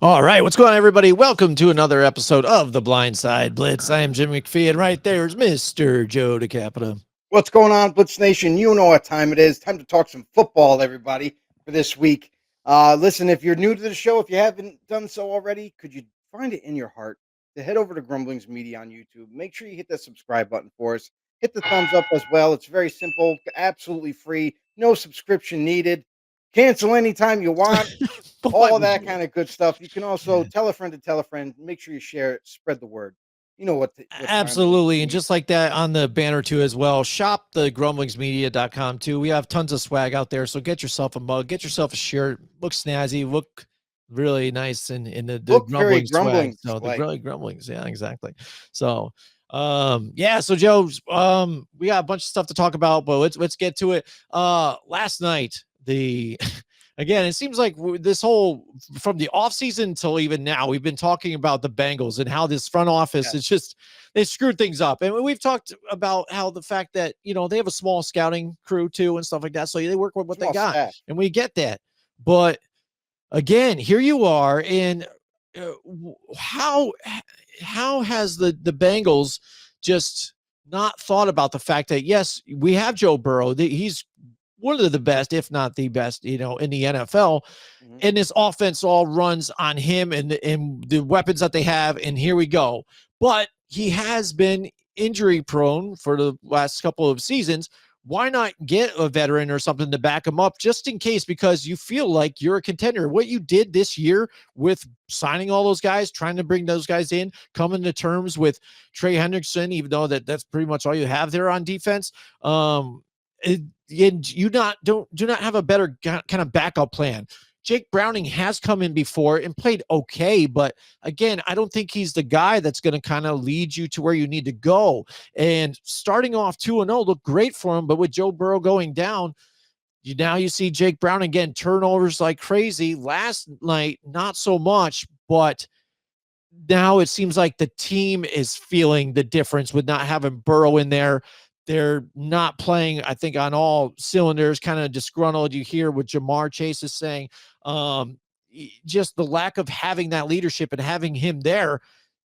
All right, what's going on, everybody? Welcome to another episode of the Blindside Blitz. I am Jim McPhee, and right there is Mr. Joe DeCapita. What's going on, Blitz Nation? You know what time it is. Time to talk some football, everybody, for this week. Listen, if you're new to the show, if you haven't done so already, could you find it in your heart to head over to Grumblings Media on YouTube? Make sure you hit that subscribe button for us. Hit the thumbs up as well. It's very simple, absolutely free, no subscription needed. Cancel anytime you want. All of that kind of good stuff. You can also tell a friend to tell a friend. Make sure you share it, spread the word. You know what time it is. Absolutely. And just like that on the banner too as well, shop the grumblingsmedia.com too. We have tons of swag out there. So get yourself a mug, get yourself a shirt, look snazzy, look really nice in the Look very grumbling swag. grumbling. So the Like, really grumblings. Yeah, exactly. So yeah, so Joe, we got a bunch of stuff to talk about, but let's get to it. Last night, the again, it seems like this whole from the offseason till even now, we've been talking about the Bengals and how this front office is just they screwed things up. And we've talked about how the fact that they have a small scouting crew too and stuff like that. So they work with what they small got, staff. and we get that. But again, here you are, and how has the Bengals just not thought about the fact that yes, we have Joe Burrow. He's one of the best, if not the best, in the NFL. Mhm. And this offense all runs on him and the weapons that they have. And here we go. But he has been injury prone for the last couple of seasons. Why not get a veteran or something to back him up just in case, because you feel like you're a contender? What you did this year with signing all those guys, trying to bring those guys in, coming to terms with Trey Hendrickson, even though that's pretty much all you have there on defense. And you do not have a better kind of backup plan. Jake Browning has come in before and played okay, but again, I don't think he's the guy that's going to kind of lead you to where you need to go. And starting off 2-0 looked great for him, but with Joe Burrow going down, you see Jake Brown again, turnovers like crazy. Last night, not so much, but now it seems like the team is feeling the difference with not having Burrow in there. They're not playing, I think, on all cylinders, kind of disgruntled. You hear what Jamar Chase is saying. Just the lack of having that leadership and having him there,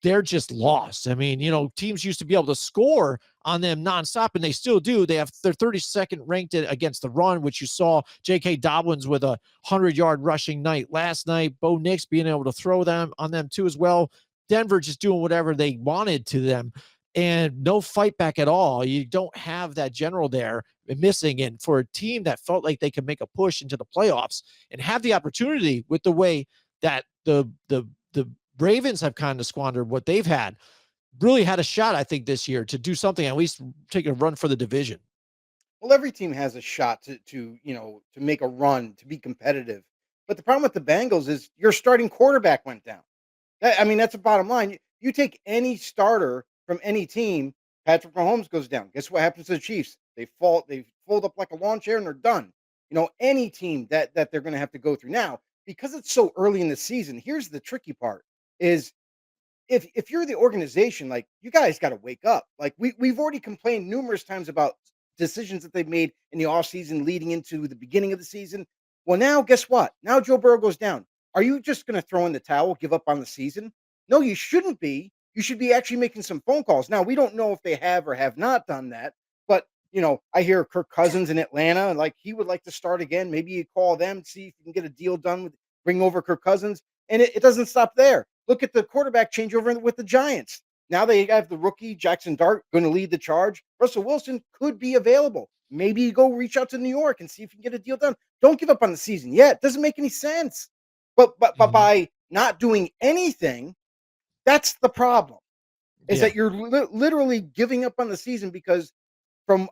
they're just lost. I mean, teams used to be able to score on them nonstop, and they still do. They have their 32nd ranked against the run, which you saw J.K. Dobbins with a 100-yard rushing night last night. Bo Nix being able to throw them on them too as well. Denver just doing whatever they wanted to them, and no fight back at all. You don't have that general there missing. And for a team that felt like they could make a push into the playoffs and have the opportunity with the way that the Ravens have kind of squandered what they've had, really had a shot, I think, this year to do something, at least take a run for the division. Well, every team has a shot to make a run, to be competitive. But the problem with the Bengals is your starting quarterback went down. I mean, that's the bottom line. You take any starter from any team, Patrick Mahomes goes down. Guess what happens to the Chiefs? They fold up like a lawn chair and they're done. Any team that they're going to have to go through now, because it's so early in the season. Here's the tricky part: is if you're the organization, like, you guys got to wake up. Like, we've already complained numerous times about decisions that they've made in the offseason leading into the beginning of the season. Well, now guess what? Now Joe Burrow goes down. Are you just going to throw in the towel, give up on the season? No, you shouldn't be. You should be actually making some phone calls. Now, we don't know if they have or have not done that, but I hear Kirk Cousins in Atlanta, like, he would like to start again. Maybe you call them, see if you can get a deal done with bring over Kirk Cousins. And it doesn't stop there. Look at the quarterback changeover with the Giants. Now they have the rookie Jaxson Dart going to lead the charge. Russell Wilson could be available. Maybe you go reach out to New York and see if you can get a deal done. Don't give up on the season yet. It doesn't make any sense. But Mhm. by not doing anything, that's the problem. Is Yeah. that you're literally giving up on the season because from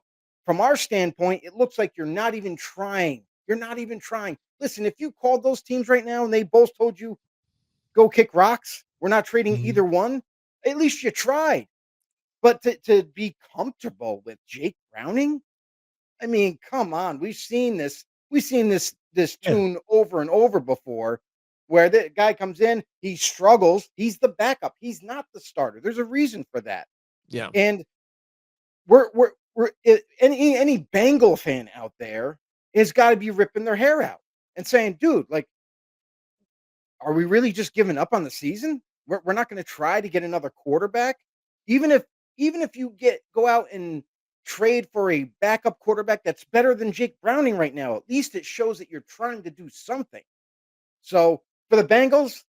from our standpoint, it looks like you're not even trying. You're not even trying. Listen, if you called those teams right now and they both told you go kick rocks, we're not trading Mhm. either one, at least you tried. But to be comfortable with Jake Browning, I mean, come on. We've seen this Yeah. tune over and over before, where the guy comes in, he struggles, he's the backup, he's not the starter. There's a reason for that. Yeah. And any Bengal fan out there has got to be ripping their hair out and saying, dude, like, are we really just giving up on the season? We're not going to try to get another quarterback, even if you go out and trade for a backup quarterback that's better than Jake Browning right now. At least it shows that you're trying to do something. So for the Bengals,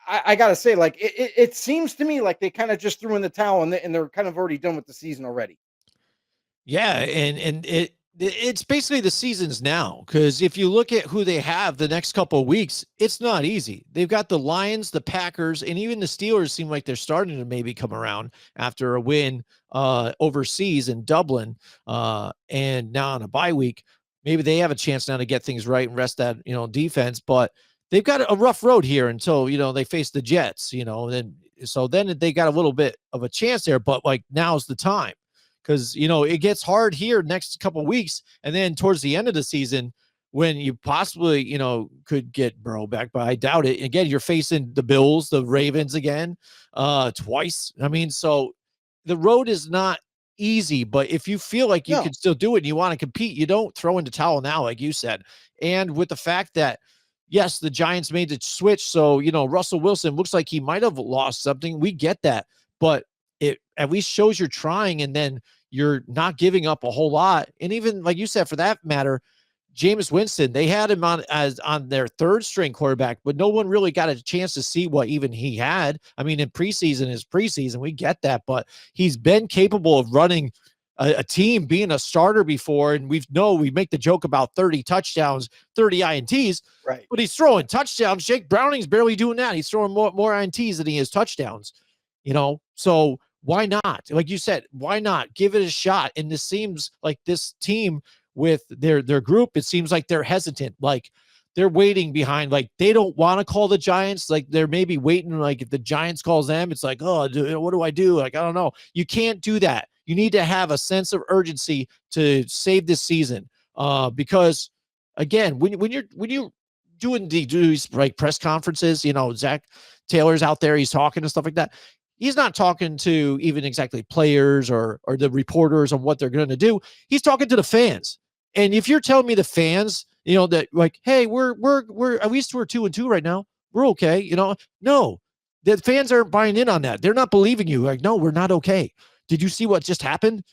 I gotta say, like it seems to me like they kind of just threw in the towel and they're kind of already done with the season already. Yeah, and it's basically the seasons now, because if you look at who they have the next couple of weeks, it's not easy. They've got the Lions, the Packers, and even the Steelers seem like they're starting to maybe come around after a win overseas in Dublin, and now on a bye week. Maybe they have a chance now to get things right and rest that defense, but they've got a rough road here until they face the Jets. Then they got a little bit of a chance there, but like now's the time, because it gets hard here next couple of weeks, and then towards the end of the season when you possibly could get Burrow back, but I doubt it. Again, you're facing the Bills, the Ravens again, twice. I mean, so the road is not easy, but if you feel like you No, can still do it and you want to compete, you don't throw in the towel now, like you said. And with the fact that yes, the Giants made the switch, so Russell Wilson looks like he might have lost something. We get that, but it at least shows you're trying, and then you're not giving up a whole lot. And even like you said, for that matter, Jameis Winston, they had him on their third string quarterback, but no one really got a chance to see what even he had. I mean, in preseason is preseason, we get that, but he's been capable of running a team, being a starter before, and we make the joke about 30 touchdowns, 30 INTs, right. but he's throwing touchdowns. Jake Browning's barely doing that. He's throwing more INTs than he is touchdowns. So why not? Like you said, why not give it a shot? And this seems like this team with their group, it seems like they're hesitant. Like they're waiting behind, like they don't want to call the Giants. Like they're maybe waiting, like if the Giants calls them, it's like, oh, what do I do? Like, I don't know. You can't do that. You need to have a sense of urgency to save this season. Because again, when you're doing these like press conferences, Zach Taylor's out there, he's talking and stuff like that. He's not talking to even exactly players or the reporters on what they're going to do. He's talking to the fans. And if you're telling me the fans, that like, hey, we're at least we're 2-2 right now, we're okay. No, the fans aren't buying in on that. They're not believing you. Like, no, we're not okay. Did you see what just happened?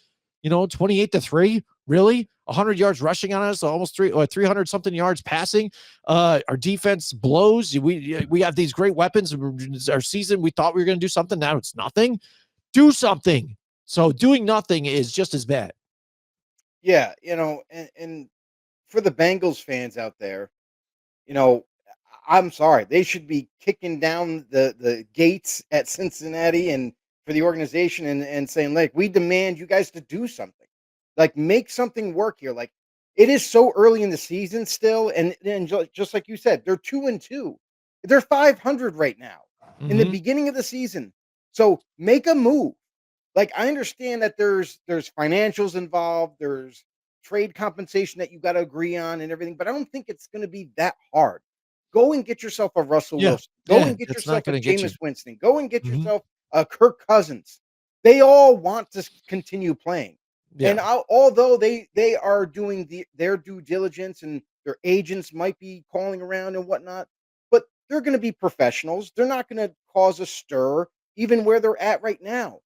28-3, really? 100 yards rushing on us, almost 300 something yards passing. Our defense blows. We have these great weapons. Our season, we thought we were going to do something. Now it's nothing. Do something. So doing nothing is just as bad. Yeah, and for the Bengals fans out there, you know, I'm sorry. They should be kicking down the gates at Cincinnati and for the organization and saying, like, we demand you guys to do something. Like, make something work here. Like, it is so early in the season still, and then just like you said, they're 2-2. They're 500 right now in the Mhm. beginning of the season. So make a move. Like, I understand that there's financials involved, there's trade compensation that you got to agree on and everything, but I don't think it's going to be that hard. Go and get yourself a Russell Yeah. Wilson. Go Yeah. and get That's not yourself a going to get you. Jameis Winston. Go and get Mhm. yourself a Kirk Cousins. They all want to continue playing. Yeah. And although they are doing their due diligence and their agents might be calling around and whatnot, but they're going to be professionals. They're not going to cause a stir, even where they're at right now.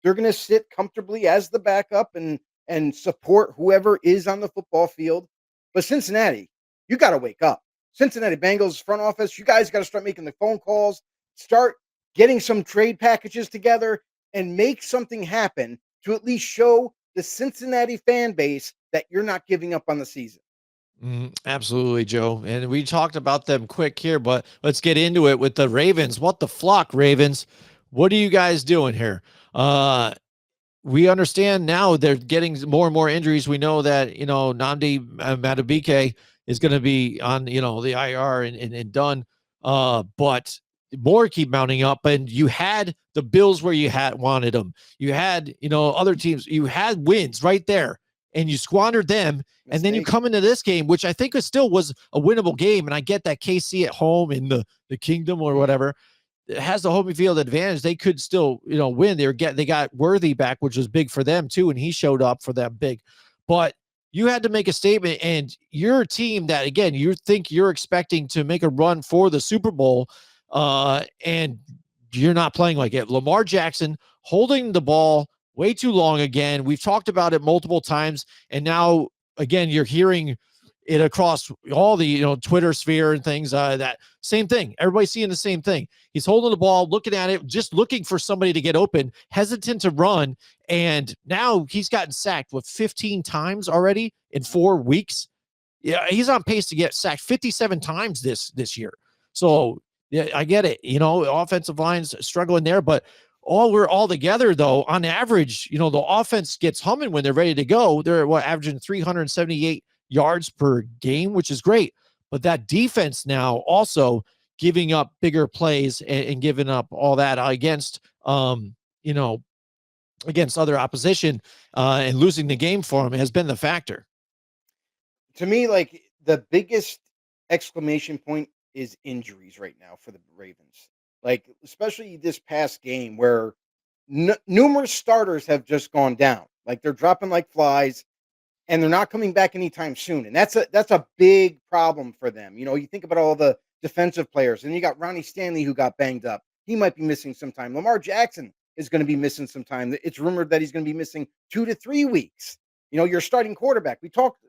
They're going to sit comfortably as the backup and support whoever is on the football field. But Cincinnati, you got to wake up. Cincinnati Bengals front office, you guys got to start making the phone calls, start getting some trade packages together, and make something happen to at least show the Cincinnati fan base that you're not giving up on the season. Absolutely, Joe. And we talked about them quick here, but let's get into it with the Ravens. What the flock, Ravens? What are you guys doing here? We understand now they're getting more and more injuries. We know that, Namdi Madubuike is going to be on, the IR and done. But more keep mounting up. And you had the Bills where you had wanted them. You had, other teams. You had wins right there, and you squandered them. And then you Mistake. come into this game, which I think still was a winnable game. And I get that KC at home in the Kingdom or whatever, it has the home field advantage. They could still, win. They got Worthy back, which was big for them too, and he showed up for them big. But you had to make a statement, and you're a team that, again, you think you're expecting to make a run for the Super Bowl, and you're not playing like it. Lamar Jackson holding the ball way too long again. We've talked about it multiple times, and now again you're hearing it across all the Twitter sphere and things. That same thing. Everybody's seeing the same thing. He's holding the ball, looking at it, just looking for somebody to get open, hesitant to run, and now he's gotten sacked 15 times already in 4 weeks. Yeah, he's on pace to get sacked 57 times this year. So yeah, I get it. Offensive line's struggling there, but all together though, on average, the offense gets humming when they're ready to go. They're averaging 378 yards per game, which is great. But that defense now also giving up bigger plays and giving up all that against against other opposition, and losing the game for him has been the factor. To me, like, the biggest exclamation point is injuries right now for the Ravens. Like, especially this past game where numerous starters have just gone down. Like, they're dropping like flies, and they're not coming back anytime soon. And that's a big problem for them. You think about all the defensive players, and you got Ronnie Stanley who got banged up. He might be missing some time. Lamar Jackson is going to be missing some time. It's rumored that he's going to be missing 2 to 3 weeks. Your starting quarterback.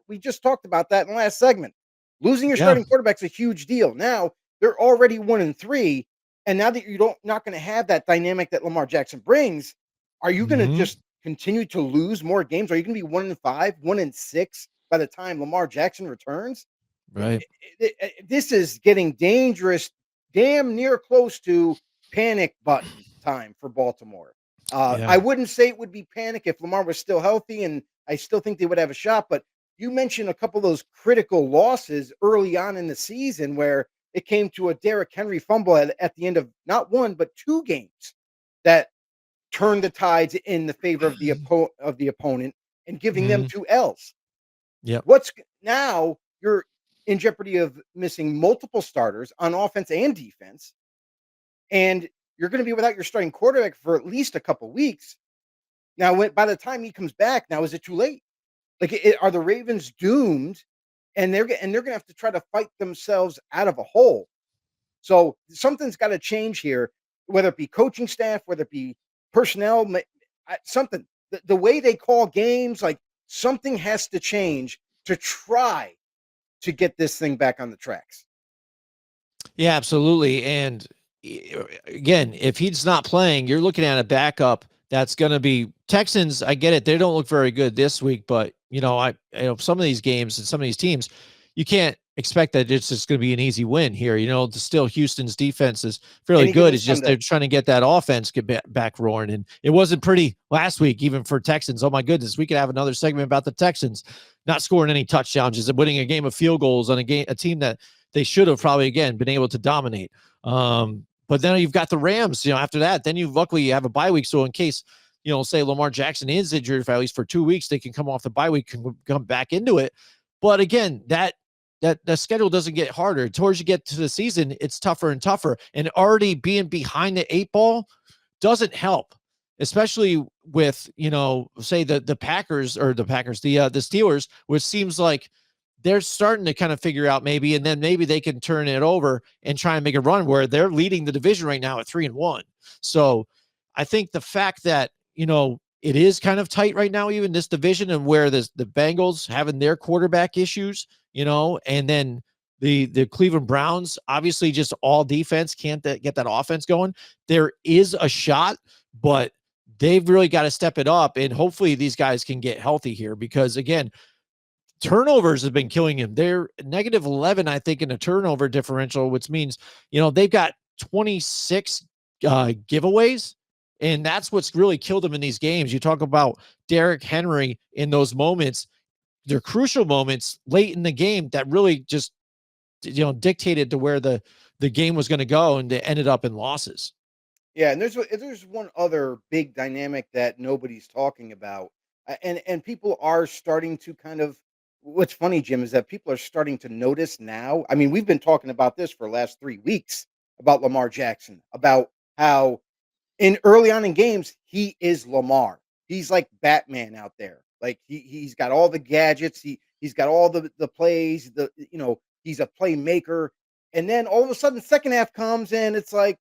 We just talked about that in the last segment. Losing your Yeah. starting quarterback's a huge deal. Now they're already 1-3, and now that not going to have that dynamic that Lamar Jackson brings, are you going to Mhm. just continue to lose more games? Are you going to be 1-5, 1-6 by the time Lamar Jackson returns? Right. This is getting dangerous, damn near close to panic button time for Baltimore. Yeah. I wouldn't say it would be panic if Lamar was still healthy, and I still think they would have a shot. But you mentioned a couple of those critical losses early on in the season where it came to a Derrick Henry fumble at the end of not one, but 2 games that turn the tides in the favor of the opponent and giving them Mhm. 2 L's. Yep. Now you're in jeopardy of missing multiple starters on offense and defense, and you're going to be without your starting quarterback for at least a couple weeks. Now, by the time he comes back, now is it too late? Like, are the Ravens doomed? And they're going to have to try to fight themselves out of a hole. So something's got to change here, whether it be coaching staff, whether it be personnel, something. The way they call games, like, something has to change to try to get this thing back on the tracks. Yeah, absolutely. And again, if he's not playing, you're looking at a backup that's going to be Texans. I get it; they don't look very good this week, but some of these games and some of these teams, you can't expect that it's just going to be an easy win here. Still Houston's defense is fairly Any good. given It's just they're Sunday. trying to get that offense back roaring, and it wasn't pretty last week, even for Texans. Oh my goodness, we could have another segment about the Texans not scoring any touchdowns and winning a game of field goals on a team that they should have probably again been able to dominate. But then you've got the Rams, after that, then luckily you have a bye week. So in case, say Lamar Jackson is injured for at least for 2 weeks, they can come off the bye week and come back into it. But again, that the schedule doesn't get harder. Towards you get to the season, it's tougher and tougher. And already being behind the 8 ball doesn't help, especially with, say the Packers or the Steelers, which seems like they're starting to kind of figure out maybe, and then maybe they can turn it over and try and make a run where they're leading the division right now at 3-1. So I think the fact that, it is kind of tight right now, even this division, and where the Bengals having their quarterback issues, and then the Cleveland Browns, obviously just all defense can't get that offense going. There is a shot, but they've really got to step it up. And hopefully these guys can get healthy here, because again, turnovers have been killing him. They're -11, I think, in a turnover differential, which means, they've got 26 giveaways. And that's what's really killed them in these games. You talk about Derrick Henry in those moments, they're crucial moments late in the game that really just, dictated to where the game was going to go, and they ended up in losses. Yeah, and there's one other big dynamic that nobody's talking about, and people are starting to kind of. What's funny, Jim, is that people are starting to notice now. I mean, we've been talking about this for the last 3 weeks about Lamar Jackson, about how in early on in games he is Lamar. He's like Batman out there. Like he's got all the gadgets. He's got all the plays. He's a playmaker. And then all of a sudden, second half comes and it's like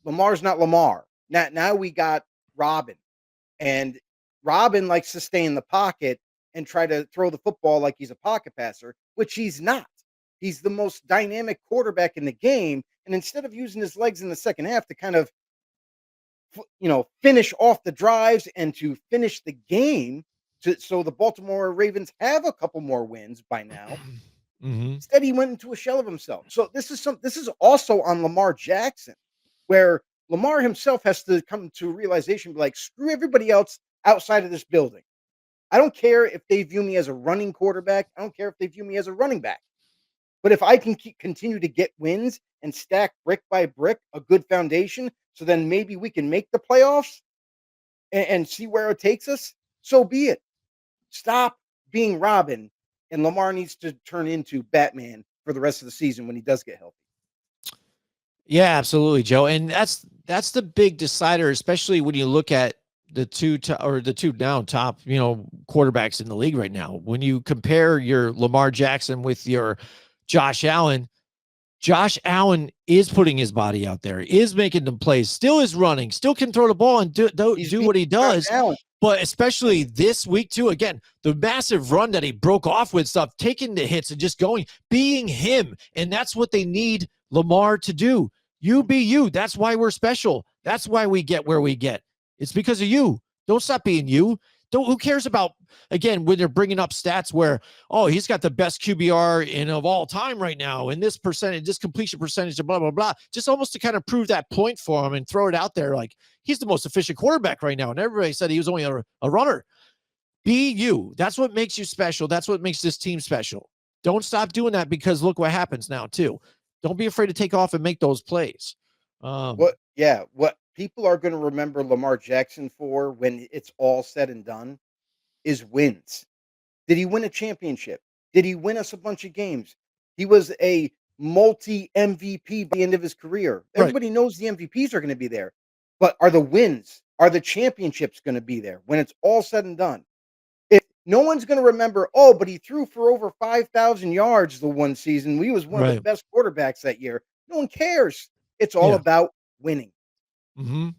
Lamar's not Lamar. Now we got Robin, and Robin likes to stay in the pocket and try to throw the football like he's a pocket passer, which he's not. He's the most dynamic quarterback in the game, and instead of using his legs in the second half to kind of finish off the drives and to finish the game, so the Baltimore Ravens have a couple more wins by now. Mm-hmm. Instead, he went into a shell of himself. So this is also on Lamar Jackson, where Lamar himself has to come to a realization, like, screw everybody else outside of this building. I don't care if they view me as a running quarterback. I don't care if they view me as a running back. But if I can continue to get wins and stack brick by brick a good foundation, so then maybe we can make the playoffs and see where it takes us, so be it. Stop being Robin, and Lamar needs to turn into Batman for the rest of the season when he does get healthy. Yeah, absolutely, Joe. And that's the big decider, especially when you look at the two now top, quarterbacks in the league right now. When you compare your Lamar Jackson with your Josh Allen is putting his body out there, is making them plays, still is running, still can throw the ball and do what he does. But especially this week too, again, the massive run that he broke off with stuff, taking the hits and just going, being him. And that's what they need Lamar to do. You be you. That's why we're special. That's why we get where we get. It's because of you. Don't stop being you. Who cares about, again, when they're bringing up stats where, oh, he's got the best QBR of all time right now, and this percentage, this completion percentage, blah, blah, blah, just almost to kind of prove that point for him and throw it out there like he's the most efficient quarterback right now. And everybody said he was only a runner. Be you. That's what makes you special. That's what makes this team special. Don't stop doing that, because look what happens now too. Don't be afraid to take off and make those plays. What people are going to remember Lamar Jackson for when it's all said and done is wins. Did he win a championship? Did he win us a bunch of games? He was a multi-MVP by the end of his career. Everybody knows the MVPs are going to be there. But are the wins, are the championships going to be there when it's all said and done? If no one's going to remember, oh, but he threw for over 5,000 yards the one season. We was one of the best quarterbacks that year. No one cares. It's all about winning. Mm-hmm.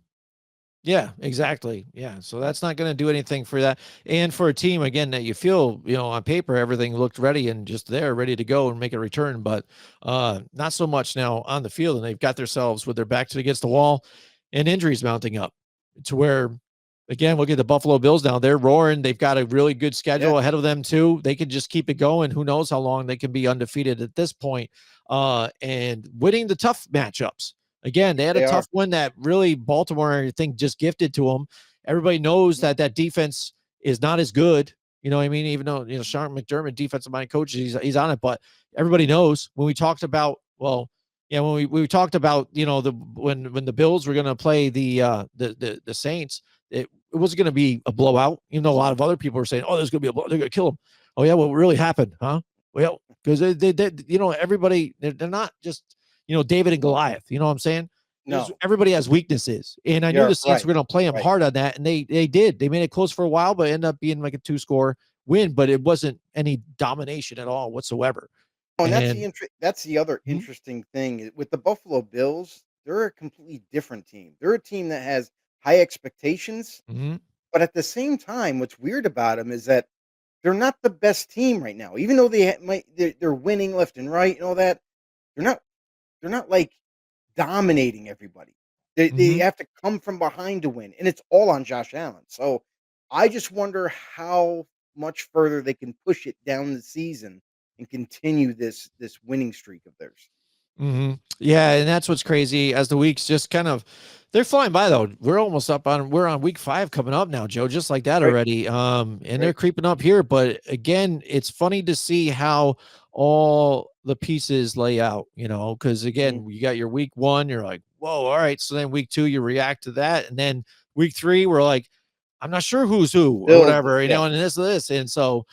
Yeah, exactly. Yeah. So that's not going to do anything for that. And for a team, again, that you feel, on paper, everything looked ready and just there, ready to go and make a return, but not so much now on the field. And they've got themselves with their backs against the wall and injuries mounting up to where, again, look at the Buffalo Bills now. They're roaring. They've got a really good schedule ahead of them too. They can just keep it going. Who knows how long they can be undefeated at this point, and winning the tough matchups. Again, they had a tough one that really Baltimore, I think, just gifted to them. Everybody knows that defense is not as good. You know what I mean? Even though, Sean McDermott, defensive mind coach, he's on it. But everybody knows when we talked about, when we talked about, when the Bills were going to play the Saints, it wasn't going to be a blowout. A lot of other people were saying, oh, there's going to be a blowout. They're going to kill them. Oh, yeah. What really happened? Huh? Well, because they everybody, they're not just, David and Goliath. You know what I'm saying? No. Everybody has weaknesses. And I knew the Saints were going to play them hard on that. And they did. They made it close for a while, but ended up being like a 2-score win. But it wasn't any domination at all whatsoever. Oh, and that's the other interesting thing. With the Buffalo Bills, they're a completely different team. They're a team that has high expectations. Mm-hmm. But at the same time, what's weird about them is that they're not the best team right now. Even though they're winning left and right and all that, they're not like dominating everybody. They have to come from behind to win, and it's all on Josh Allen. So I just wonder how much further they can push it down the season and continue this winning streak of theirs. Mm-hmm. Yeah, and that's what's crazy as the weeks just kind of they're flying by though. We're on week 5 coming up now, Joe, just like that already. And they're creeping up here. But again, it's funny to see how all the pieces lay out, because again, you got your week 1, you're like, whoa, all right. So then week 2, you react to that. And then week 3, we're like, I'm not sure who's who or whatever, and this. And so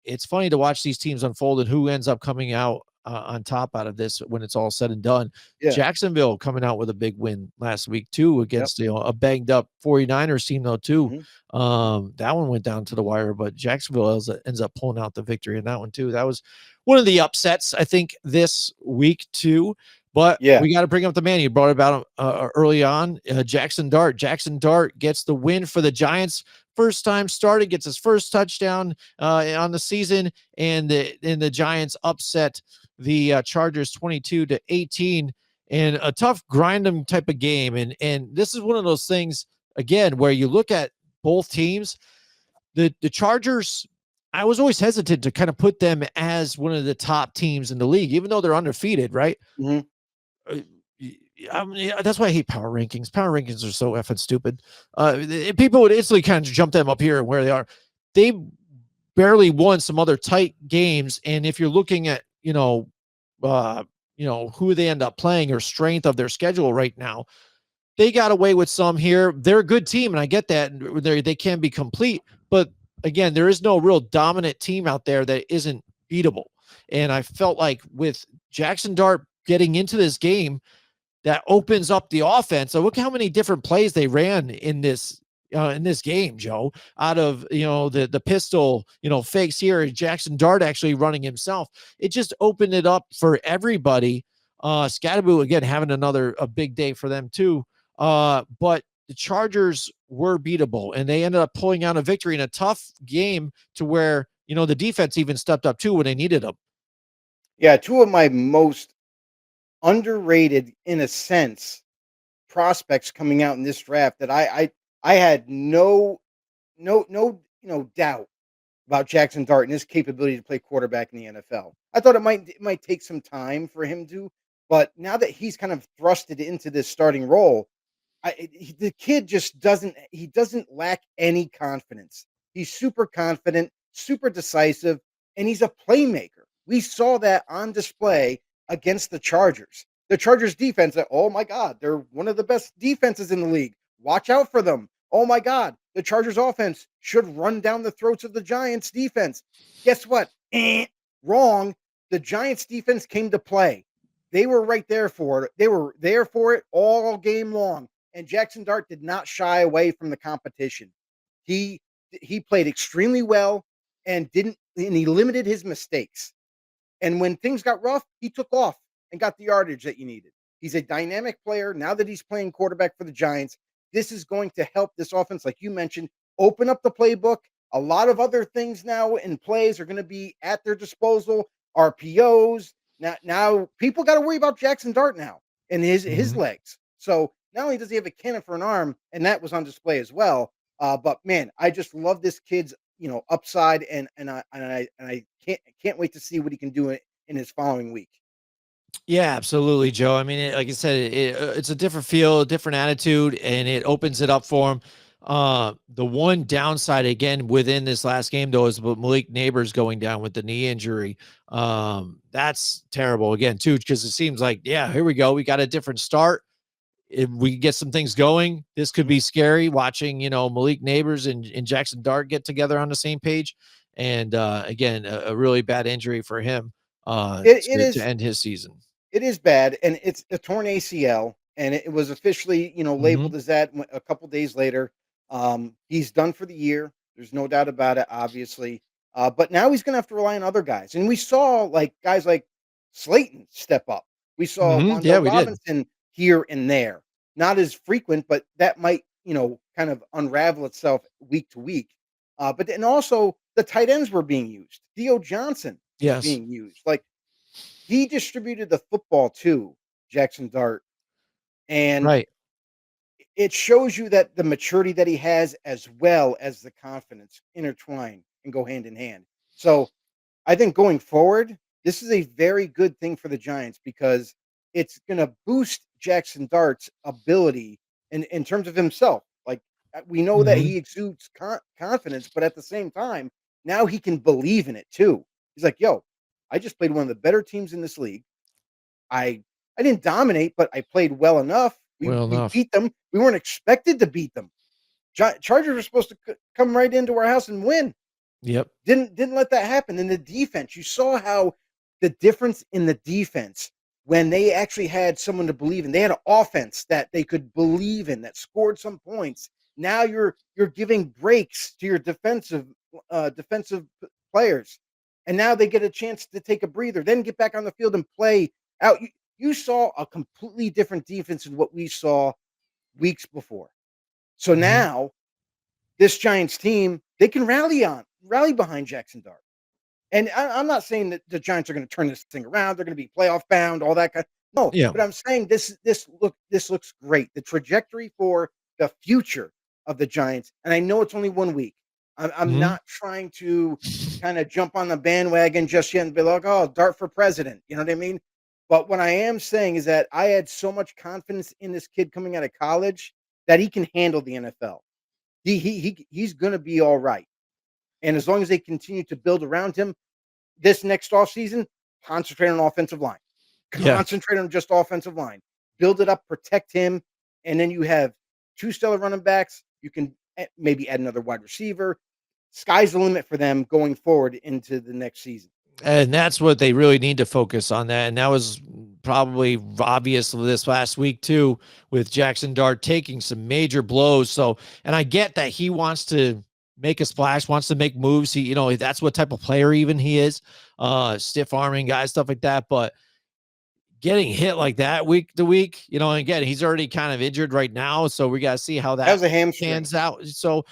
it's funny to watch these teams unfold and who ends up coming out on top out of this when it's all said and done. Yeah. Jacksonville coming out with a big win last week too Yep. against a banged up 49ers team though too. Mhm. That one went down to the wire, but Jacksonville ends up pulling out the victory in that one too. That was one of the upsets I think this week too. But Yeah. we got to bring up the man. You brought it about early on. Jaxson Dart. Jaxson Dart gets the win for the Giants. First time started, gets his first touchdown on the season, and the Giants upset the Chargers 22-18 in a tough grind 'em type of game. And this is one of those things again where you look at both teams. The Chargers, I was always hesitant to kind of put them as one of the top teams in the league, even though they're undefeated, right? Mhm. uh, I mean, that's why I hate power rankings. Power rankings are so effing stupid. People would instantly kind of jump them up here and where they are. They barely won some other tight games, and if you're looking at who they end up playing or strength of their schedule right now, they got away with some here. They're a good team, and I get that. They can be complete, but again, there is no real dominant team out there that isn't beatable. And I felt like with Jaxson Dart getting into this game, that opens up the offense. So look how many different plays they ran in this game, Joe. Out of the pistol, fakes here, and Jaxson Dart actually running himself. It just opened it up for everybody. Scatterboo again having a big day for them too. But the Chargers were beatable, and they ended up pulling out a victory in a tough game to where the defense even stepped up too when they needed them. Yeah, two of my most underrated, in a sense, prospects coming out in this draft that I had no doubt about Jaxson Dart and his capability to play quarterback in the NFL. I thought it might take some time for him to, but now that he's kind of thrusted into this starting role, the kid just doesn't lack any confidence. He's super confident, super decisive, and he's a playmaker. We saw that on display against the Chargers. The Chargers defense, oh my God, they're one of the best defenses in the league. Watch out for them. Oh my God, the Chargers offense should run down the throats of the Giants defense. Guess what? Wrong. The Giants defense came to play. They were right there for it. They were there for it all game long. And Jaxson Dart did not shy away from the competition. He he played extremely well and he limited his mistakes. And when things got rough, he took off and got the yardage that you needed. He's a dynamic player. Now that he's playing quarterback for the Giants, this is going to help this offense, like you mentioned, open up the playbook. A lot of other things now in plays are going to be at their disposal. RPOs. Now people got to worry about Jaxson Dart now and his Mhm. legs. So not only does he have a cannon for an arm, and that was on display as well. But man, I just love this kid's upside, and I can't wait to see what he can do in his following week. Yeah, absolutely, Joe. I mean, like I said, it's a different feel, a different attitude, and it opens it up for him. The one downside again within this last game though is Malik Nabers going down with the knee injury. That's terrible again too, because it seems like here we go, we got a different start. If we get some things going, this could Mhm. be scary. Watching Malik Nabers and Jaxson Dart get together on the same page, and again, a really bad injury for him It to is end his season. It is bad, and it's a torn ACL, and it was officially, Hmm. labeled as that a couple days later. He's done for the year. There's no doubt about it, obviously. But now he's going to have to rely on other guys, and we saw like guys like Slayton step up. We saw Yeah, Wandell we did. Robinson here and there, not as frequent, but that might kind of unravel itself week to week. But then also the tight ends were being used. Theo Johnson was Yes. being used. Like he distributed the football to Jaxson Dart, and Right. it shows you that the maturity that he has as well as the confidence intertwine and go hand in hand. So, I think going forward, this is a very good thing for the Giants because it's gonna boost Jaxson Dart's ability in terms of himself. Like, we know that Mhm. he exudes confidence, but at the same time, now he can believe in it too. He's like, "Yo, I just played one of the better teams in this league. I I didn't dominate, but I played well enough. Well We enough. beat them. We weren't expected to beat them. Chargers were supposed to come right into our house and win. Yep. Didn't let that happen. In the defense, you saw how the difference in the defense when they actually had someone to believe in. They had an offense that they could believe in that scored some points. Now you're giving breaks to your defensive players, and now they get a chance to take a breather, then get back on the field and play out. You saw a completely different defense than what we saw weeks before. So now this Giants team, they can rally behind Jaxson Dart. And I'm not saying that the Giants are going to turn this thing around. They're going to be playoff bound, all that kind. No, Yeah. but I'm saying this looks great. The trajectory for the future of the Giants, and I know it's only 1 week. I'm not trying to kind of jump on the bandwagon just yet and be like, oh, Dart for president. You know what I mean? But what I am saying is that I had so much confidence in this kid coming out of college that he can handle the NFL. He's going to be all right. And as long as they continue to build around him, this next offseason, concentrate on offensive line. Concentrate on just offensive line. Build it up, protect him, and then you have 2 stellar running backs. You can maybe add another wide receiver. Sky's the limit for them going forward into the next season. And that's what they really need to focus on that. And that was probably obvious this last week too, with Jaxson Dart taking some major blows. So, and I get that he wants to make a splash, wants to make moves. He, that's what type of player even he is, stiff arming guys, stuff like that. But getting hit like that week to week, again, he's already kind of injured right now. So we got to see how that was a hamstring. pans out. So,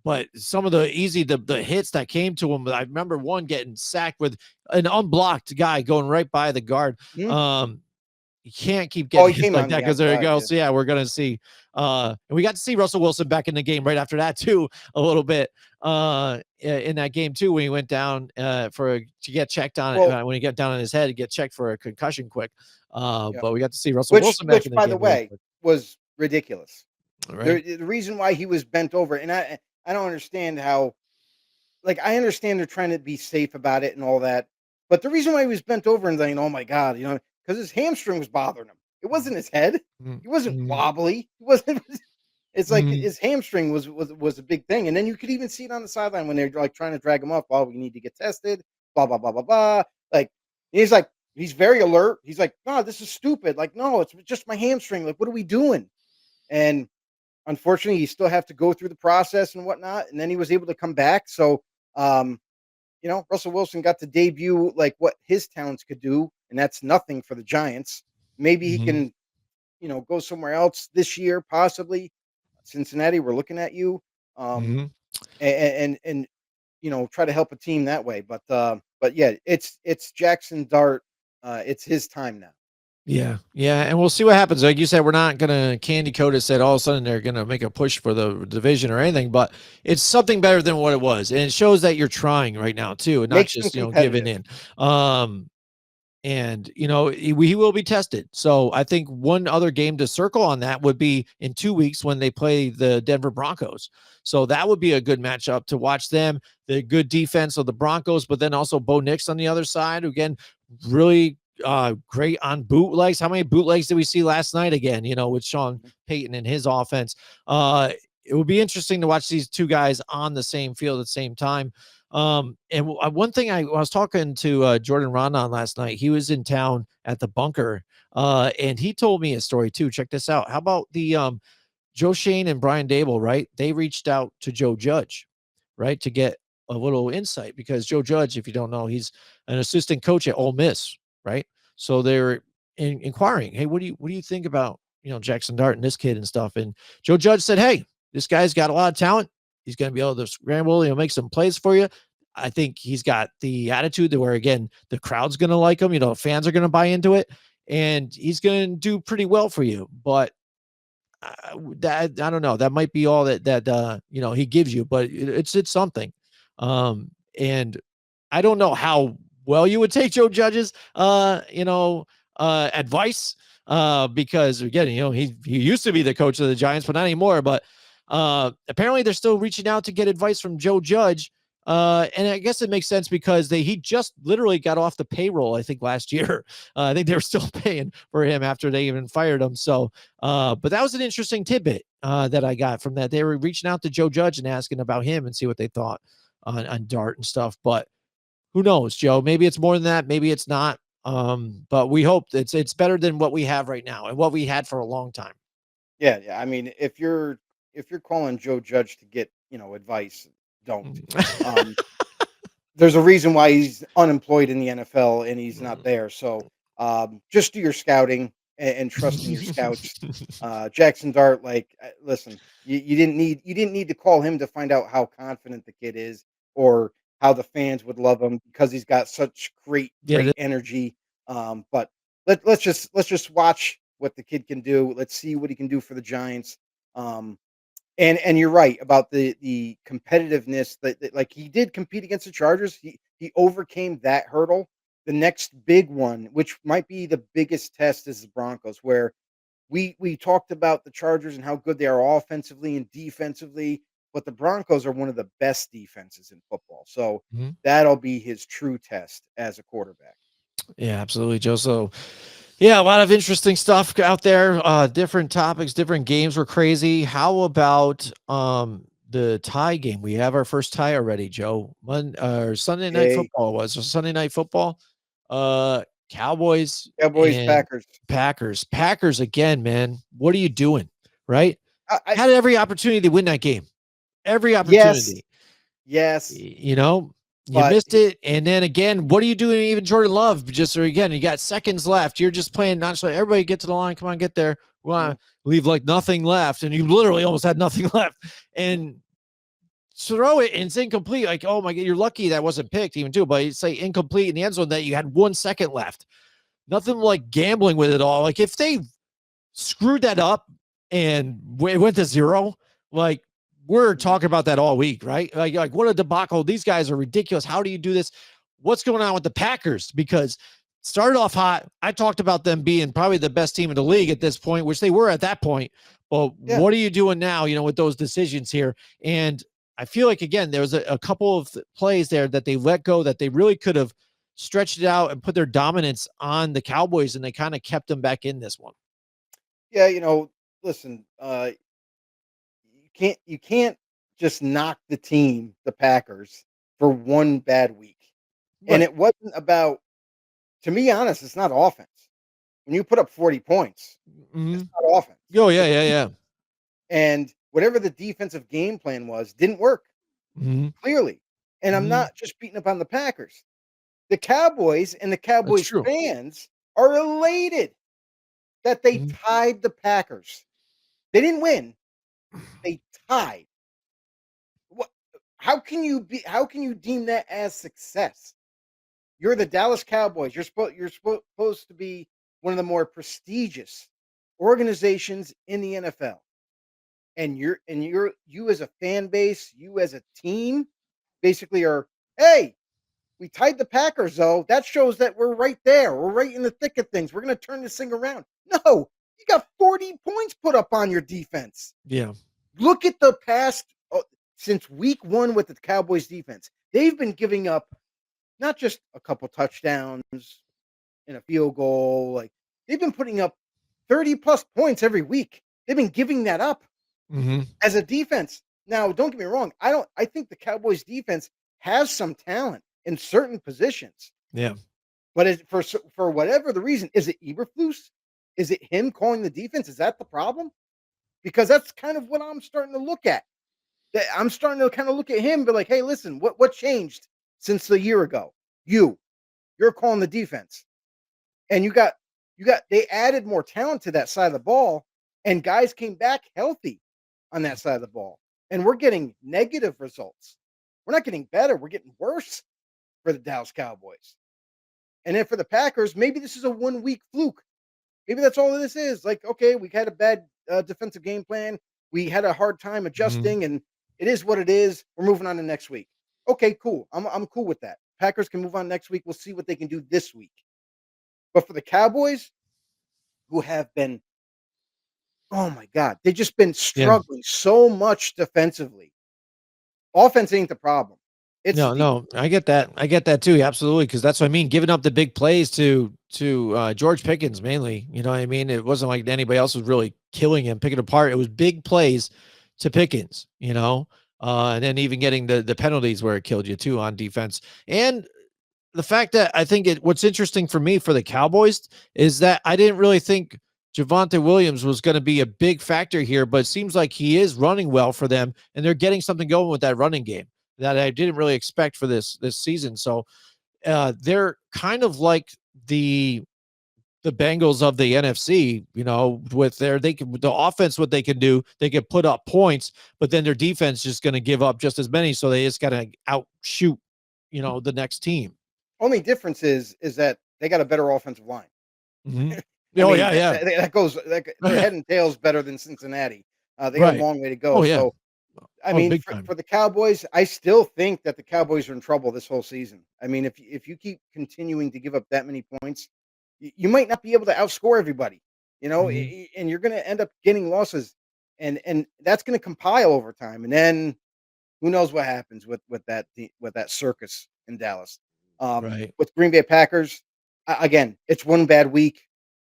but some of the hits that came to him, I remember one getting sacked with an unblocked guy going right by the guard. You can't keep getting hits like that because there you go. So yeah, we're gonna see. And we got to see Russell Wilson back in the game right after that too, a little bit in that game too, when he went down to get checked on when he got down on his head to get checked for a concussion quick. But we got to see Russell Wilson back in the game. Which, by the way, was ridiculous. Right. The reason why he was bent over, and I don't understand how. Like, I understand they're trying to be safe about it and all that, but the reason why he was bent over and saying, "Oh my God," because his hamstring was bothering him. It wasn't his head. He wasn't wobbly. He wasn't. It's like his hamstring was a big thing, and then you could even see it on the sideline when they're like trying to drag him up. Oh, we need to get tested. Blah blah blah blah blah. Like he's very alert. He's like, "No, this is stupid." Like, no, it's just my hamstring. Like, what are we doing? And unfortunately, you still have to go through the process and whatnot. And then he was able to come back. So, Russell Wilson got to debut like what his talents could do, and that's nothing for the Giants. Maybe he can, go somewhere else this year, possibly. Cincinnati, we're looking at you, and try to help a team that way. But yeah, it's Jaxson Dart. It's his time now. Yeah, and we'll see what happens. Like you said, we're not gonna candy coat it. Said all of a sudden they're gonna make a push for the division or anything, but it's something better than what it was, and it shows that you're trying right now too, and not just giving in. And he will be tested. So I think one other game to circle on that would be in 2 weeks when they play the Denver Broncos. So that would be a good matchup to watch them. The good defense of the Broncos, but then also Bo Nix on the other side, again, really great on bootlegs. How many bootlegs did we see last night again, with Sean Payton and his offense? It would be interesting to watch these two guys on the same field at the same time. And one thing I was talking to Jordan Rondon last night. He was in town at the bunker, and he told me a story too. Check this out. How about the Joe Shane and Brian Dable, right? They reached out to Joe Judge, right, to get a little insight, because Joe Judge, if you don't know, he's an assistant coach at Ole Miss, right? So they're inquiring, hey, what do you think about Jaxson Dart and this kid and stuff? And Joe Judge said, hey, this guy's got a lot of talent. He's going to be able to scramble, make some plays for you. I think he's got the attitude to where, again, the crowd's going to like him. Fans are going to buy into it, and he's going to do pretty well for you. But that, I don't know. That might be all that he gives you, but it's something. And I don't know how well you would take Joe Judge's, advice, because again, he used to be the coach of the Giants, but not anymore. But apparently they're still reaching out to get advice from Joe Judge. And I guess it makes sense because he just literally got off the payroll, I think, last year. I think they were still paying for him after they even fired him. So, but that was an interesting tidbit that I got from that. They were reaching out to Joe Judge and asking about him and see what they thought on Dart and stuff. But who knows, Joe? Maybe it's more than that. Maybe it's not. But we hope it's better than what we have right now and what we had for a long time. Yeah, yeah. I mean, if you're calling Joe Judge to get, advice, don't. Um, there's a reason why he's unemployed in the NFL and he's not there. So just do your scouting and trust in your scouts. Jaxson Dart, listen, you didn't need to call him to find out how confident the kid is or how the fans would love him because he's got such Yeah, great energy. But let's just watch what the kid can do. Let's see what he can do for the Giants. Um, and you're right about the competitiveness that like he did compete against the Chargers. He overcame that hurdle. The next big one, which might be the biggest test, is the Broncos, where we talked about the Chargers and how good they are offensively and defensively, but the Broncos are one of the best defenses in football. So Mhm. that'll be his true test as a quarterback. Yeah, absolutely, Joe. So, yeah, a lot of interesting stuff out there. Different topics, different games were crazy. How about the tie game? We have our first tie already, Joe. Sunday night Yay. football was Sunday night football. Cowboys Cowboys, and Packers. Packers. Packers again, man. What are you doing? Right? I Had every opportunity to win that game. Every yes, opportunity. yes, You but missed it. And then again, what are you doing? Even Jordan Love, just or again, you got seconds left. You're just playing nonchalant. Everybody get to the line. Come on, get there. We want to leave like nothing left. And you literally almost had nothing left. And throw it and it's incomplete. Like, oh my God, you're lucky that wasn't picked even too. But it's like incomplete in the end zone that you had 1 second left. Nothing like gambling with it all. Like if they screwed that up and it went to zero, like we're talking about that all week, right? Like what a debacle. These guys are ridiculous. How do you do this? What's going on with the Packers? Because started off hot. I talked about them being probably the best team in the league at this point, which they were at that point. But yeah. what are you doing now, with those decisions here? And I feel like, again, there was a couple of plays there that they let go that they really could have stretched it out and put their dominance on the Cowboys, and they kind of kept them back in this one. Yeah, listen, you can't just knock the Packers, for one bad week. And Right. it wasn't about, to be honest, it's not offense. When you put up 40 points, Mm-hmm. it's not offense. Oh, yeah, It's yeah, defense. yeah. And whatever the defensive game plan was didn't work, Mm-hmm. clearly. And I'm Mm-hmm. not just beating up on the Packers. The Cowboys and the That's Cowboys true. fans are elated that they Mhm. tied the Packers. They didn't win, they tied. What how can you deem that as success? You're the Dallas Cowboys. You're supposed to be one of the more prestigious organizations in the NFL. And you as a fan base, you as a team basically are, "Hey, we tied the Packers though. That shows that we're right there. We're right in the thick of things. We're going to turn this thing around." No, you got 40 points put up on your defense. Yeah. Look at the past, since week 1 with the Cowboys defense. They've been giving up not just a couple touchdowns and a field goal, like they've been putting up 30 plus points every week. They've been giving that up Mm-hmm. as a defense. Now, don't get me wrong. I think the Cowboys defense has some talent in certain positions, Yeah. but for whatever the reason, is it Eberflus? Is it him calling the defense? Is that the problem? Because that's kind of what I'm starting to look at. That I'm starting to kind of look at him, but like, hey, listen, what changed since a year ago? You're calling the defense, and they added more talent to that side of the ball, and guys came back healthy on that side of the ball, and we're getting negative results. We're not getting better. We're getting worse for the Dallas Cowboys. And then for the Packers, maybe this is a 1 week fluke. Maybe that's all this is. Like, okay, we had a bad defensive game plan. We had a hard time Mm-hmm. adjusting, and it is what it is. We're moving on to next week. Okay, cool. I'm cool with that. Packers can move on next week. We'll see what they can do this week. But for the Cowboys, who have been, oh my God, they've just been Yeah. struggling so much defensively. Offense ain't the problem. It's the No, defense. no, I get that. I get that too. Absolutely. Cause that's what I mean. Giving up the big plays to George Pickens mainly. You know what I mean? It wasn't like anybody else was really killing him, picking apart. It was big plays to Pickens, and then even getting the penalties where it killed you too on defense. And the fact that I think what's interesting for me for the Cowboys is that I didn't really think Javonte Williams was going to be a big factor here, but it seems like he is running well for them, and they're getting something going with that running game that I didn't really expect for this season. So they're kind of like the the Bengals of the NFC, with the offense, what they can do, they can put up points, but then their defense is going to give up just as many. So they just got to outshoot, the next team. Only difference is that they got a better offensive line. Mm-hmm. I Oh mean, yeah, yeah. that goes they're head and tails better than Cincinnati. They got a Right. long way to Oh go. yeah. So, I Oh, mean, big for, time. for the Cowboys, I still think that the Cowboys are in trouble this whole season. I mean, if you keep continuing to give up that many points, you might not be able to outscore everybody. Mhm. And you're going to end up getting losses, and that's going to compile over time. And then who knows what happens with that circus in Dallas. Right. With Green Bay Packers, again, it's one bad week.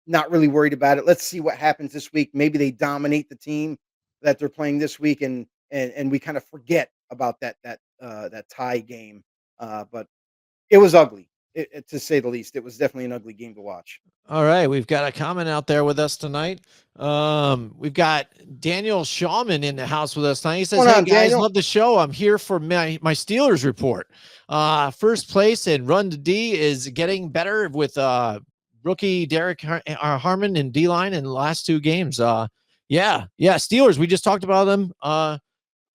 Not really worried about it. Let's see what happens this week. Maybe they dominate the team that they're playing this week, and we kind of forget about that tie game. But it was ugly, to say the least. It was definitely an ugly game to watch. All right, we've got a comment out there with us tonight. We've got Daniel Shawman in the house with us tonight. He says, What's going "Hey on, guys, Daniel? love the show. I'm here for my Steelers report. First place in run to D is getting better with rookie Derek Harmon and D line in the last two games. Yeah, Steelers. We just talked about them.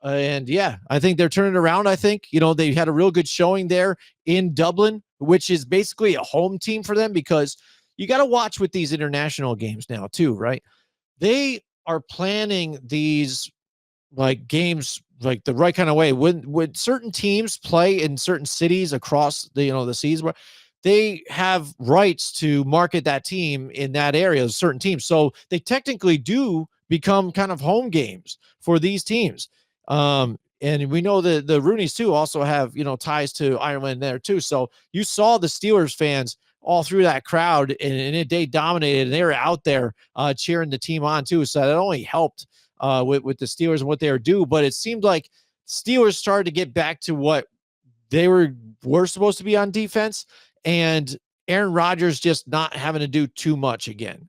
And yeah, I think they're turning around. I think, they had a real good showing there in Dublin, which is basically a home team for them because you got to watch with these international games now, too, right? They are planning these like games like the right kind of way. When certain teams play in certain cities across the seas, where they have rights to market that team in that area, certain teams. So they technically do become kind of home games for these teams. And we know that the Roonies too also have ties to Ireland there too. So you saw the Steelers fans all through that crowd, and they dominated, and they were out there cheering the team on too. So that only helped with the Steelers and what they were due. But it seemed like Steelers started to get back to what they were supposed to be on defense, and Aaron Rodgers just not having to do too much again.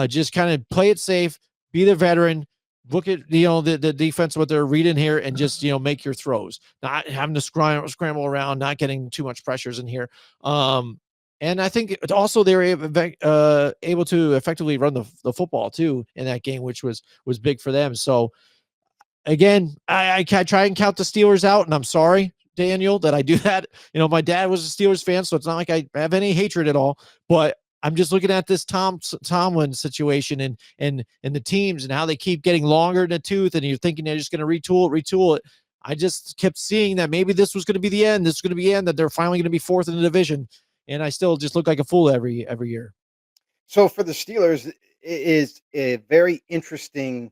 Just kind of play it safe, be the veteran, look at the defense, what they're reading here, and just make your throws, not having to scramble around, not getting too much pressures in here. And I think also they were able to effectively run the football too in that game, which was big for them. So again, I try and count the Steelers out, and I'm sorry, Daniel, that I do that. My dad was a Steelers fan, so it's not like I have any hatred at all. But I'm just looking at this Tomlin situation and the teams and how they keep getting longer in the tooth, and you're thinking they're just going to retool it. I just kept seeing that maybe this was going to be the end. This is going to be the end, that they're finally going to be fourth in the division, and I still just look like a fool every year. So for the Steelers, it is a very interesting,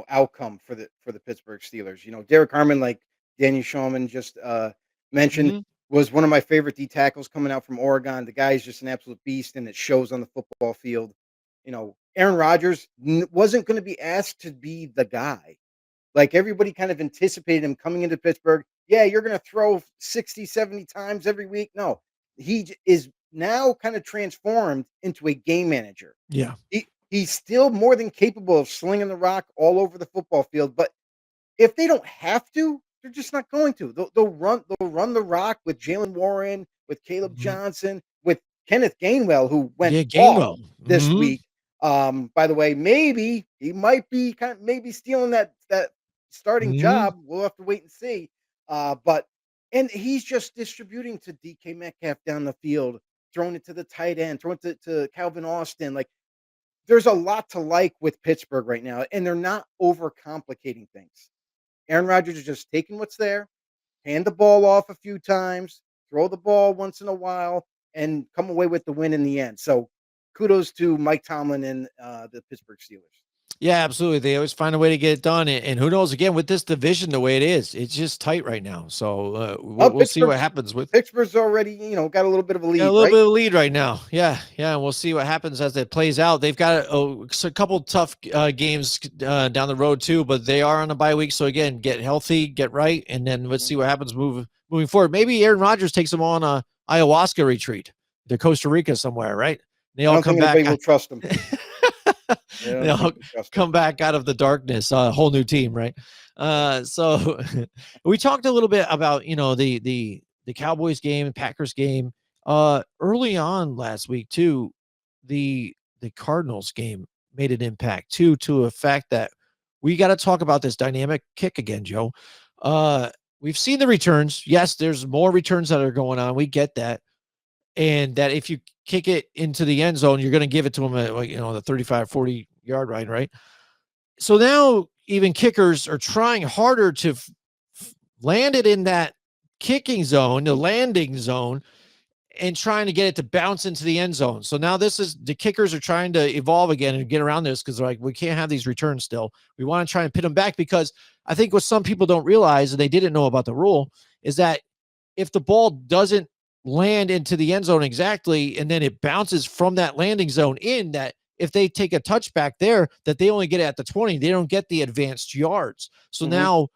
outcome for the Pittsburgh Steelers. Derek Harmon, like Danny Shawman just mentioned, Mm-hmm. was one of my favorite D tackles coming out from Oregon. The guy is just an absolute beast, and it shows on the football field. Aaron Rodgers wasn't going to be asked to be the guy. Like, everybody kind of anticipated him coming into Pittsburgh. Yeah, you're going to throw 60, 70 times every week. No, is now kind of transformed into a game manager. Yeah. He's still more than capable of slinging the rock all over the football field, but if they don't have to, they're just not going to. They'll run the rock with Jalen Warren, with Caleb Mm-hmm. Johnson, with Kenneth Gainwell, who went Yeah, off Gainwell. this Mm-hmm. week. By the way, maybe he might be maybe stealing that starting Mm-hmm. job. We'll have to wait and see. But and he's just distributing to DK Metcalf down the field, throwing it to the tight end, throwing it to Calvin Austin. Like, there's a lot to like with Pittsburgh right now, and they're not overcomplicating things. Aaron Rodgers is just taking what's there, hand the ball off a few times, throw the ball once in a while, and come away with the win in the end. So kudos to Mike Tomlin and the Pittsburgh Steelers. Yeah, absolutely. They always find a way to get it done, and who knows? Again, with this division the way it is, it's just tight right now. So Oh, we'll see what happens with. Pittsburgh's already, got a little bit of a Got a lead, little right? bit of lead right now. Yeah, and we'll see what happens as it plays out. They've got a couple tough games down the road too, but they are on a bye week. So again, get healthy, get right, and then let's Mhm. see what happens moving forward. Maybe Aaron Rodgers takes them on ayahuasca retreat to Costa Rica somewhere, right? They I all don't come think back. anybody will trust him. I They don't all think we'll trust him. come back out of the darkness, a whole new team, right? So we talked a little bit about the Cowboys game and Packers game early on last week too. The Cardinals game made an impact too, to a fact that we got to talk about this dynamic kick again, Joe. We've seen the returns. Yes, there's more returns that are going on. We get that. And that if you kick it into the end zone, you're going to give it to them at the 35, 40-yard line, right? So now even kickers are trying harder to land it in that kicking zone, the landing zone, and trying to get it to bounce into the end zone. So now the kickers are trying to evolve again and get around this, because they're like, we can't have these returns still. We want to try and pin them back, because I think what some people don't realize, and they didn't know about the rule, is that if the ball doesn't land into the end zone exactly, and then it bounces from that landing zone in, that if they take a touchback there, that they only get it at the 20, they don't get the advanced yards. So now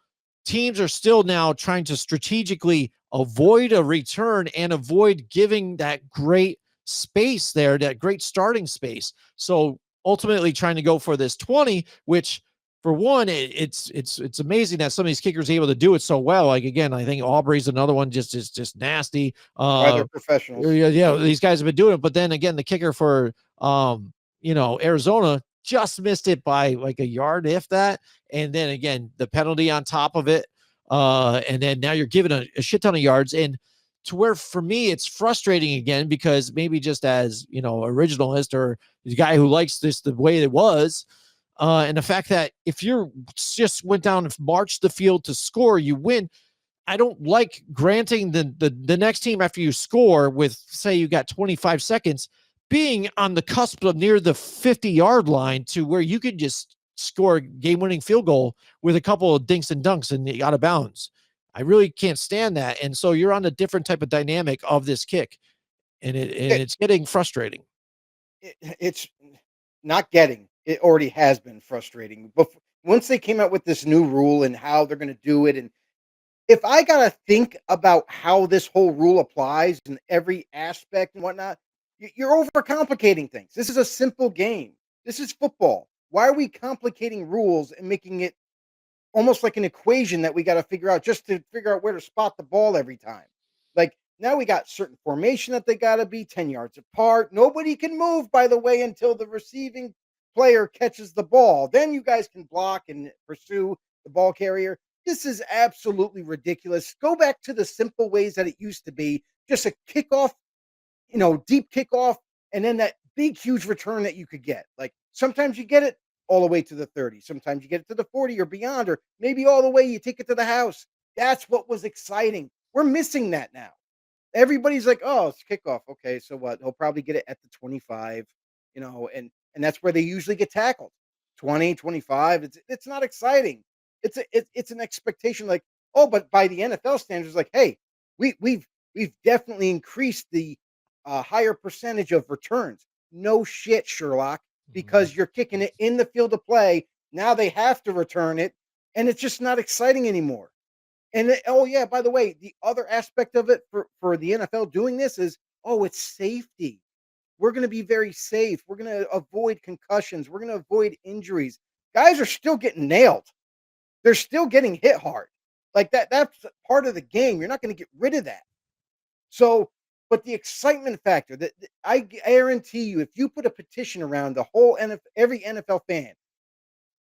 teams are still now trying to strategically avoid a return and avoid giving that great space there, that great starting space. So ultimately trying to go for this 20, which for one, it's amazing that some of these kickers are able to do it so well. Like, again, I think Aubrey's another one, just nasty. Why they're professionals. Yeah, these guys have been doing it. But then again, the kicker for Arizona just missed it by like a yard, if that. And then again, the penalty on top of it. And then now you're giving a shit ton of yards. And to where, for me, it's frustrating again, because maybe just as, originalist, or the guy who likes this the way it was, and the fact that if you're just went down and marched the field to score, you win. I don't like granting the next team, after you score with, say, you got 25 seconds, being on the cusp of near the 50-yard line, to where you could just score a game-winning field goal with a couple of dinks and dunks and out of bounds. I really can't stand that. And so you're on a different type of dynamic of this kick, and it's getting frustrating. It's not getting. It already has been frustrating. But once they came out with this new rule and how they're going to do it, and if I got to think about how this whole rule applies in every aspect and whatnot, you're overcomplicating things. This is a simple game. This is football. Why are we complicating rules and making it almost like an equation that we got to figure out just to figure out where to spot the ball every time? Like, now we got certain formation that they got to be 10 yards apart. Nobody can move, by the way, until the receiving player catches the ball. Then you guys can block and pursue the ball carrier. This is absolutely ridiculous. Go back to the simple ways that it used to be. Just a kickoff, deep kickoff, and then that big, huge return that you could get. Like, sometimes you get it all the way to the 30. Sometimes you get it to the 40 or beyond, or maybe all the way you take it to the house. That's what was exciting. We're missing that now. Everybody's like, "Oh, it's kickoff. Okay, so what? He'll probably get it at the 25, and that's where they usually get tackled. 20, 25. It's not exciting. It's an expectation, like, oh, but by the NFL standards, like, hey, we've definitely increased the higher percentage of returns. No shit, Sherlock, because you're kicking it in the field of play. Now they have to return it, and it's just not exciting anymore. And oh yeah, by the way, the other aspect of it for the NFL doing this is, oh, it's safety. We're going to be very safe. We're going to avoid concussions. We're going to avoid injuries. Guys are still getting nailed. They're still getting hit hard. Like that's part of the game. You're not going to get rid of that. So, but the excitement factor, that I guarantee you, if you put a petition around the whole every NFL fan,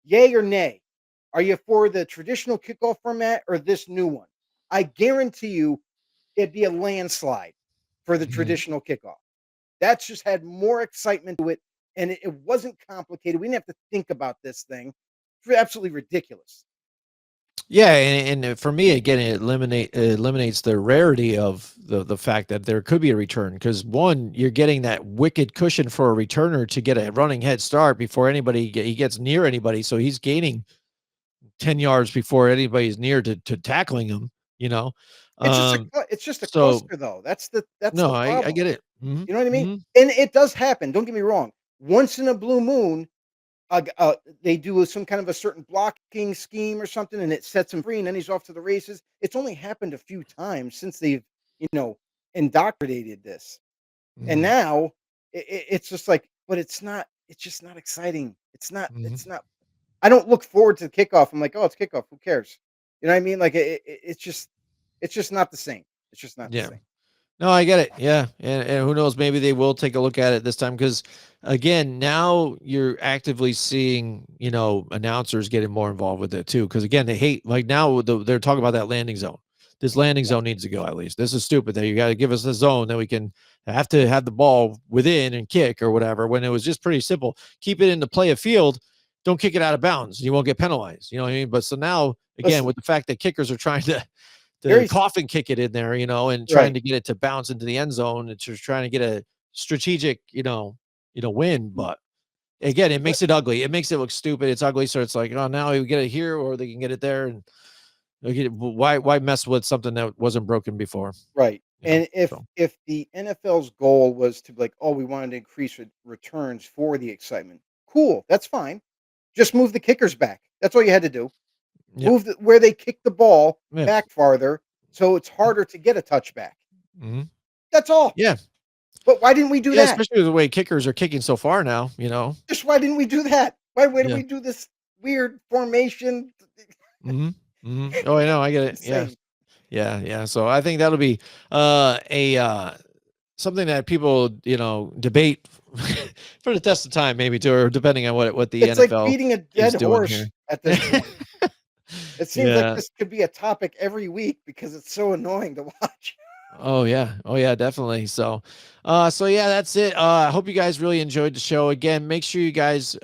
yay or nay, are you for the traditional kickoff format or this new one? I guarantee you it'd be a landslide for the traditional kickoff. That's just had more excitement to it, and it wasn't complicated. We didn't have to think about this thing. It's absolutely ridiculous. Yeah, and for me, again, it eliminates the rarity of the fact that there could be a return, because one, you're getting that wicked cushion for a returner to get a running head start before he gets near anybody, so he's gaining 10 yards before anybody's near to tackling him. You know, It's just a so cluster, though. That's the no, I problem. get it. You know what I mean? And it does happen. Don't get me wrong. Once in a blue moon, they do some kind of a certain blocking scheme or something, and it sets him free, and then he's off to the races. It's only happened a few times since they've, indoctrinated this. And Mhm, now it's just like, but it's just not exciting. mhm. It's not, I don't look forward to the kickoff. I'm like, oh, it's kickoff. Who cares? You know what I mean? Like it's just not the same. It's just not the Yeah. same. No, I get it. Yeah, and who knows? Maybe they will take a look at it this time because, again, now you're actively seeing announcers getting more involved with it too. Because again, they hate like now they're talking about that landing zone. This landing Yeah. zone needs to go at least. This is stupid. That you got to give us a zone that we can have to have the ball within and kick or whatever. When it was just pretty simple, keep it in the play of field. Don't kick it out of bounds. You won't get penalized. You know what I mean? But so now again, Listen, with the fact that kickers are trying to very s- coffin kick it in there, and trying right. to get it to bounce into the end zone and just trying to get a strategic, win. But again, it But makes it ugly. It makes it look stupid. It's ugly. So it's like, oh, now we get it here or they can get it there. And why mess with something that wasn't broken before? right. And So if the NFL's goal was to be like, oh, we wanted to increase returns for the excitement, cool, that's fine. Just move the kickers back. That's all you had to do. yeah. Move where they kick the ball Yeah. back farther, so it's harder to get a touchback. Mhm. That's all. Yeah. But why didn't we do Yeah, that? especially the way kickers are kicking so far now. Just why didn't we do that? Why did Yeah. we do this weird formation? Mhm. Mhm. Oh, I know. I get it. Yeah. Insane. Yeah. Yeah. So I think that'll be a something that people, debate for the test of time, maybe too, or depending on what the It's like NFL beating a dead is doing here. horse at this point. It seems like Yeah. this could be a topic every week because it's so annoying to watch. Oh yeah. Oh yeah, definitely. So yeah, that's it. I hope you guys really enjoyed the show. Again, make sure you guys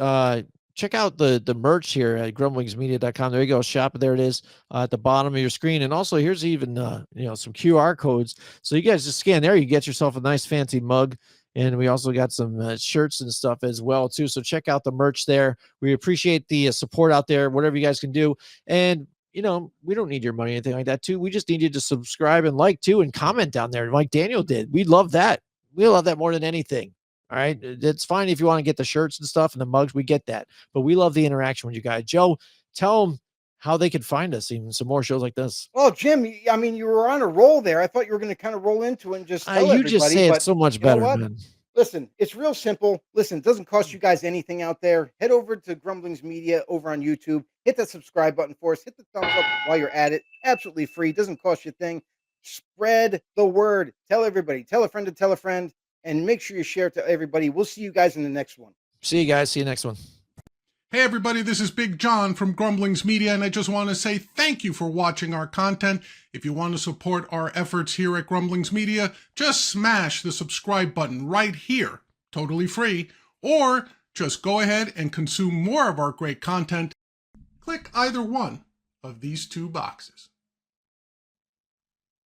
check out the merch here at grumblingsmedia.com. There you go. Shop. There it is at the bottom of your screen. And also here's even some QR codes. So you guys just scan there, you get yourself a nice fancy mug. And we also got some shirts and stuff as well too. So check out the merch there. We appreciate the support out there, whatever you guys can do. And we don't need your money or anything like that too. We just need you to subscribe and like too and comment down there like Daniel did. We love that. We love that more than anything. All right. It's fine if you want to get the shirts and stuff and the mugs. We get that. But we love the interaction with you guys. Joe, tell them how they could find us, even some more shows like this. Well, Jim, I mean, you were on a roll there. I thought you were going to kind of roll into it and just tell You just everybody, say it but so much you know better, what? man. Listen, it's real simple. Listen, it doesn't cost you guys anything out there. Head over to Grumblings Media over on YouTube. Hit that subscribe button for us. Hit the thumbs up while you're at it. Absolutely free. Doesn't cost you a thing. Spread the word. Tell everybody. Tell a friend to tell a friend. And make sure you share it to everybody. We'll see you guys in the next one. See you guys. See you next one. Hey everybody, this is Big John from Grumblings Media, and I just want to say thank you for watching our content. If you want to support our efforts here at Grumblings Media, just smash the subscribe button right here, totally free, or just go ahead and consume more of our great content. Click either one of these two boxes.